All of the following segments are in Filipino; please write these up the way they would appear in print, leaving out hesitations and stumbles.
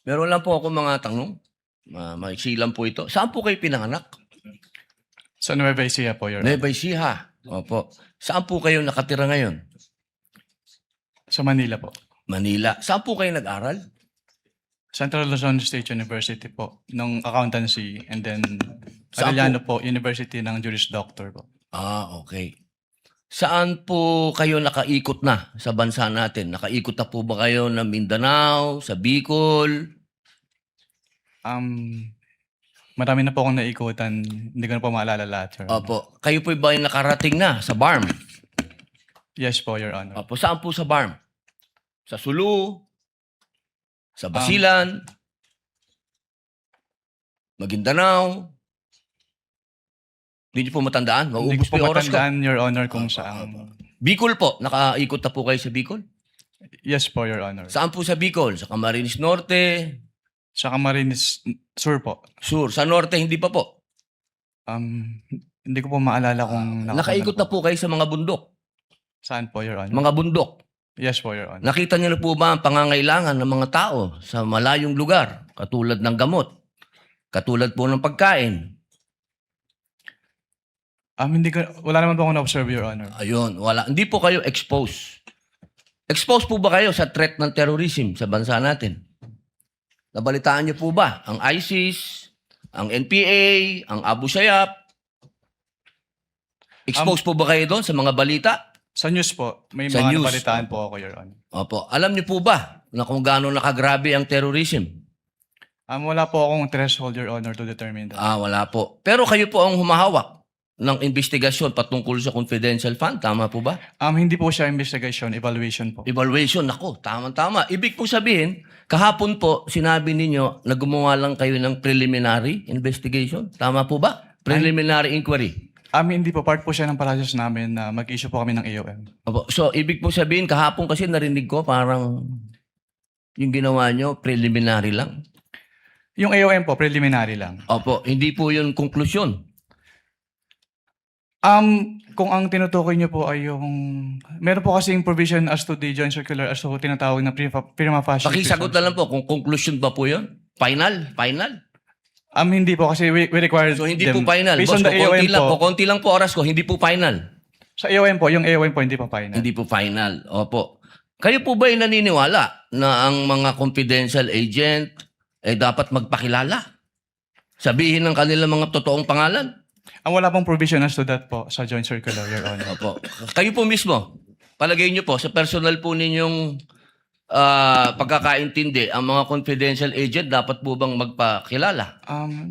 Meron lang po ako mga tanong. Maiksi lang po ito. Saan po kayo pinanganak? Sa Nueva Ecija po, Your Honor. Nueva Ecija. Opo. Saan po kayo nakatira ngayon? Sa Manila po. Manila. Saan po kayo nag-aral? Central Luzon State University po, ng accountancy, and then Saan Arellano po, University ng Juris Doctor po. Okay. Saan po kayo nakaikot na sa bansa natin? Nakaikot na po ba kayo ng Mindanao, sa Bicol? Marami na po akong naikutan, hindi ko na po maalala lahat, Your Honor. Opo. Kayo po ba yung nakarating na sa BARM? Yes po, Your Honor. Opo. Saan po sa BARM? Sa Sulu? Sa Basilan? Maguindanao? Hindi niyo po matandaan? Hindi Mauubos ko po po yung oras ko. matandaan, Your Honor, kung saan. Bicol po. Nakaikot na po kayo sa Bicol? Yes po, Your Honor. Saan po sa Bicol? Sa Camarines Norte? Sa Camarines Sur po. Sur. Sa Norte, hindi pa po. Hindi ko po maalala kung Nakaikot na po kayo sa mga bundok. Saan po, Your Honor? Mga bundok. Yes po, Your Honor. Nakita niyo na po ba ang pangangailangan ng mga tao sa malayong lugar? Katulad ng gamot. Katulad po ng pagkain. Wala naman po akong na-observe, Your Honor. Ayun, wala. Hindi po kayo exposed. Exposed po ba kayo sa threat ng terrorism sa bansa natin? Nabalitaan niyo po ba ang ISIS, ang NPA, ang Abu Sayyaf? Exposed po ba kayo doon sa mga balita? Sa news po, may Sa mga news. nabalitaan po ako, Your Honor. Opo. Alam niyo po ba na kung gaano nakagrabe ang terrorism? Wala po akong threshold, Your Honor, to determine that. Wala po. Pero kayo po ang humahawak ng investigasyon patungkol sa confidential fund. Tama po ba? Hindi po siya investigation, evaluation po. Evaluation. Ako, tama-tama. Ibig po sabihin, kahapon po, sinabi ninyo na gumawa lang kayo ng preliminary investigation. Tama po ba? Preliminary inquiry. Hindi po. Part po siya ng process namin na mag-issue po kami ng AOM. Opo. So, ibig po sabihin, kahapon kasi narinig ko parang yung ginawa nyo, preliminary lang. Yung AOM po, preliminary lang. Opo. Hindi po yun konklusyon. Kung ang tinutukoy niyo po ay yung... Meron po kasing provision as to the joint circular as to tinatawag na prima facie. Pakisagot na lang po kung conclusion ba po yun? Final? Hindi po kasi we require So, hindi them. po final. Based Boss, on the AOM po. konti lang po oras ko, hindi po final. Sa AOM po, yung AOM po hindi po final. Hindi po final. Opo. Kayo po ba ay naniniwala na ang mga confidential agent ay dapat magpakilala? Sabihin ng kanilang mga totoong pangalan? Wala pong provision as to that po sa joint circular, Your Honor. Opo. Kayo po mismo, palagay niyo po, sa personal po ninyong pagkakaintindi, ang mga confidential agent dapat po bang magpakilala?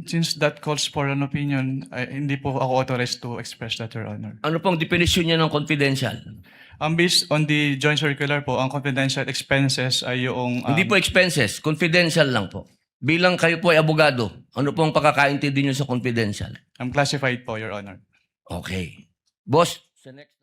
Since that calls for an opinion, hindi po ako authorized to express that, Your Honor. Ano pong definition niya ng confidential? Based on the joint circular po, ang confidential expenses ay yung... Hindi po expenses, confidential lang po. Bilang kayo po ay abogado, ano pong pagkakaintindi niyo sa confidential? classified po, Your Honor. Okay. Boss, sa next